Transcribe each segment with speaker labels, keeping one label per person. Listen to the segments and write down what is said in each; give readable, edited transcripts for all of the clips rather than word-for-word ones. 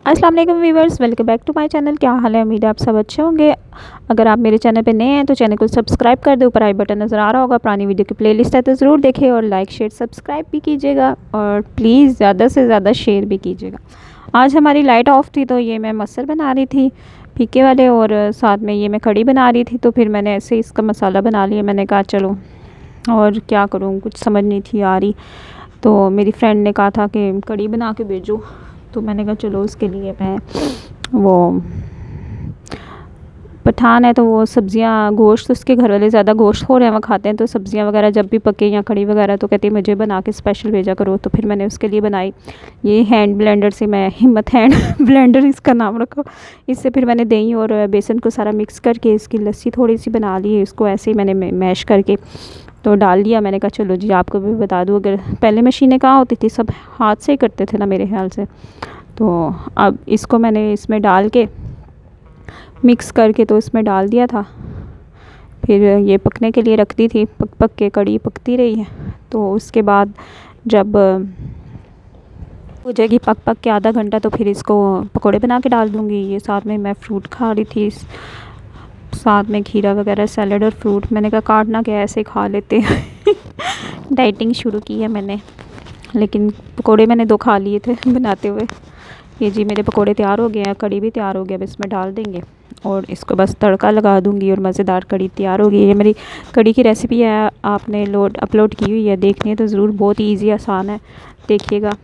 Speaker 1: अस्सलाम वालेकुम viewers, welcome back to my channel. क्या हाल है? उम्मीद है आप सब अच्छे होंगे। अगर आप मेरे चैनल पे नए हैं तो चैनल को सब्सक्राइब कर दो। ऊपर आई बटन नज़र आ रहा होगा, पुरानी वीडियो की प्लेलिस्ट है तो ज़रूर देखें और लाइक शेयर सब्सक्राइब भी कीजिएगा और प्लीज़ ज़्यादा से ज़्यादा शेयर भी कीजिएगा। आज हमारी लाइट ऑफ थी तो ये मैं मसर बना रही थी फीके वाले, और साथ में ये मैं कड़ी बना रही थी। तो फिर मैंने ऐसे इसका मसाला बना लिया। मैंने कहा चलो, और क्या करूँ, कुछ समझ नहीं थी आ रही। तो मेरी फ्रेंड ने कहा था कि कड़ी बना के भेजो, तो मैंने कहा चलो उसके लिए मैं वो पठान है तो वो सब्ज़ियाँ गोश्त, उसके घर वाले ज़्यादा गोश्त हो रहे हैं वो खाते हैं, तो सब्ज़ियाँ वगैरह जब भी पके या कड़ी वगैरह तो कहती है मुझे बना के स्पेशल भेजा करो। तो फिर मैंने उसके लिए बनाई। ये हैंड ब्लेंडर से, मैं हिम्मत हैंड ब्लेंडर इसका नाम रखा। इससे फिर मैंने दही और बेसन को सारा मिक्स करके इसकी लस्सी थोड़ी सी बना ली। इसको ऐसे ही मैंने मैश करके तो डाल दिया। मैंने कहा चलो जी आपको भी बता दूँ, अगर पहले मशीनें कहाँ होती थी, सब हाथ से ही करते थे ना मेरे ख्याल से। तो अब इसको मैंने इसमें डाल के मिक्स करके तो इसमें डाल दिया था। फिर ये पकने के लिए रख दी थी। पक पक के कड़ी पकती रही है। तो उसके बाद जब हो जाएगी पक पक के आधा घंटा, तो फिर इसको पकोड़े बना के डाल दूँगी। ये साथ में मैं फ्रूट खा रही थी, साथ में खीरा वगैरह सैलड और फ्रूट। मैंने कहा काटना क्या, ऐसे खा लेते हैं। डाइटिंग शुरू की है मैंने, लेकिन पकोड़े मैंने 2 खा लिए थे बनाते हुए। ये जी मेरे पकोड़े तैयार हो गए हैं, कड़ी भी तैयार हो गया। अब इसमें डाल देंगे और इसको बस तड़का लगा दूंगी और मज़ेदार कड़ी तैयार हो गई। ये मेरी कड़ी की रेसिपी है, आपने अपलोड की हुई है, देखनी है तो ज़रूर। बहुत ही ईजी आसान है, देखिएगा।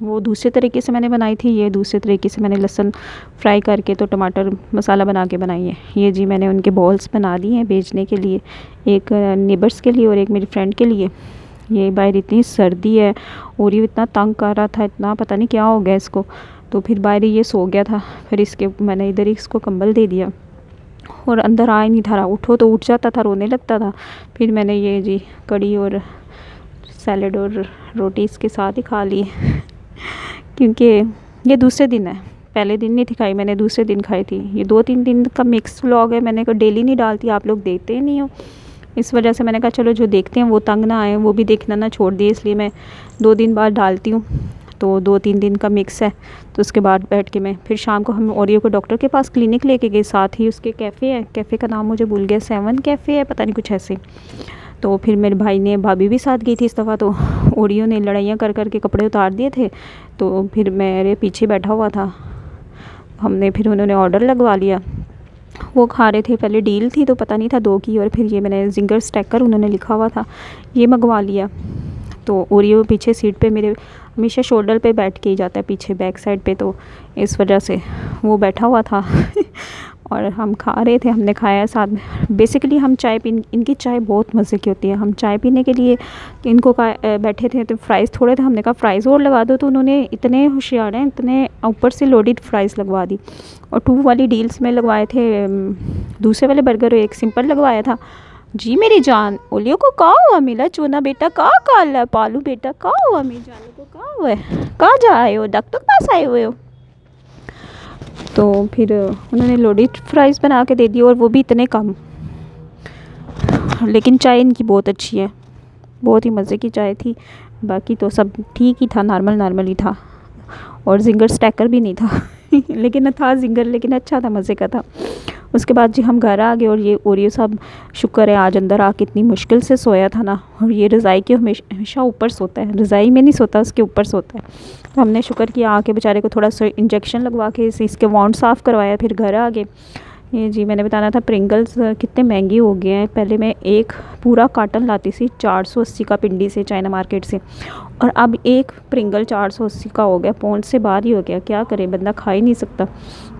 Speaker 1: वो दूसरे तरीके से मैंने बनाई थी, ये दूसरे तरीके से मैंने लहसुन फ्राई करके तो टमाटर मसाला बना के बनाई है। ये जी मैंने उनके बॉल्स बना दिए हैं बेचने के लिए, एक नेबर्स के लिए और एक मेरी फ्रेंड के लिए। ये बाहर इतनी सर्दी है और ये इतना तंग कर रहा था, इतना पता नहीं क्या हो गया इसको। तो फिर बाहर ये सो गया था, फिर इसके मैंने इधर ही इसको कंबल दे दिया और अंदर आ ही नहीं था। उठो तो उठ जाता था, रोने लगता था। फिर मैंने ये जी कड़ी और सैलड और रोटी इसके साथ ही खा ली। क्योंकि ये दूसरे दिन है, पहले दिन नहीं थी खाई मैंने, दूसरे दिन खाई थी। ये 2-3 दिन का मिक्स व्लॉग है। मैंने कहा डेली नहीं डालती, आप लोग देखते ही नहीं हो, इस वजह से मैंने कहा चलो जो देखते हैं वो तंग ना आए, वो भी देखना ना छोड़ दिए, इसलिए मैं 2 दिन बाद डालती हूँ। तो 2-3 दिन का मिक्स है। तो उसके बाद बैठ के मैं फिर शाम को हम ओरियो को डॉक्टर के पास क्लिनिक लेके गए, साथ ही उसके कैफ़े है, कैफ़े का नाम मुझे भूल गया, 7 कैफ़े है पता नहीं कुछ ऐसे। तो फिर मेरे भाई ने, भाभी भी साथ गई थी इस दफ़ा। तो ओरियो ने लड़ाइयाँ कर कर के कपड़े उतार दिए थे, तो फिर मेरे पीछे बैठा हुआ था। हमने फिर उन्होंने ऑर्डर लगवा लिया, वो खा रहे थे। पहले डील थी तो पता नहीं था 2 की, और फिर ये मैंने जिंगर स्टैकर उन्होंने लिखा हुआ था, ये मंगवा लिया। तो ओरियो पीछे सीट पे मेरे हमेशा शोल्डर पे बैठ के ही जाता है, पीछे बैक साइड पे, तो इस वजह से वो बैठा हुआ था। और हम खा रहे थे, हमने खाया साथ में। बेसिकली हम चाय पी, इनकी चाय बहुत मज़े की होती है। हम चाय पीने के लिए इनको बैठे थे, तो फ्राइज़ थोड़े थे, हमने कहा फ़्राइज़ और लगा दो। तो उन्होंने इतने होशियार हैं, इतने ऊपर से लोडेड फ़्राइज़ लगवा दी। और 2 वाली डील्स में लगवाए थे, दूसरे वाले बर्गर एक सिंपल लगवाया था। जी मेरी जान, ओलियो को का हुआ मिला चूना बेटा, का काला पालू बेटा, का हुआ मेरी जान को, का हुआ है, कहाँ जा आए हो, डॉक्टर के पास आए हुए हो। तो फिर उन्होंने लोडेड फ्राइज़ बना के दे दी, और वो भी इतने कम। लेकिन चाय इनकी बहुत अच्छी है, बहुत ही मज़े की चाय थी। बाकी तो सब ठीक ही था, नॉर्मल ही था। और जिंगर स्टैकर भी नहीं था। लेकिन था जिंगर, लेकिन अच्छा था, मज़े का था। उसके बाद जी हम घर आ गए, और ये ओरियो साहब शुक्र है आज अंदर आके, इतनी मुश्किल से सोया था ना। और ये रज़ाई के हमेशा ऊपर सोता है, रज़ाई में नहीं सोता, उसके ऊपर सोता है। तो हमने शुक्र किया आके बेचारे को थोड़ा सा इंजेक्शन लगवा के इसके वाउंड साफ़ करवाया, फिर घर आ गए। ये जी मैंने बताना था, प्रिंगल्स कितने महंगे हो गए हैं। पहले मैं एक पूरा कार्टन लाती थी 480 का पिंडी से, चाइना मार्केट से, और अब एक प्रिंगल 480 का हो गया, पौंड से बाहर ही हो गया। क्या करे, बंदा खा ही नहीं सकता।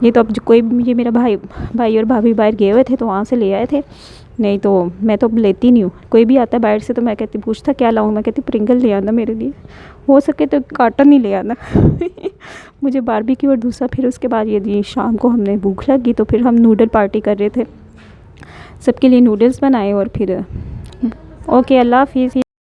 Speaker 1: ये तो अब कोई, ये मेरा भाई और भाभी बाहर गए हुए थे तो वहाँ से ले आए थे, नहीं तो मैं तो अब लेती नहीं हूँ। कोई भी आता है बाहर से तो मैं कहती, पूछता क्या लाऊँ, मैं कहती प्रिंगल ले आना मेरे लिए, हो सके तो कार्टन ही ले आना। मुझे बारबेक्यू और दूसरा। फिर उसके बाद ये शाम को हमने भूख लगी तो फिर हम नूडल पार्टी कर रहे थे, सबके लिए नूडल्स बनाए। और फिर ओके, अल्लाह हाफिज़।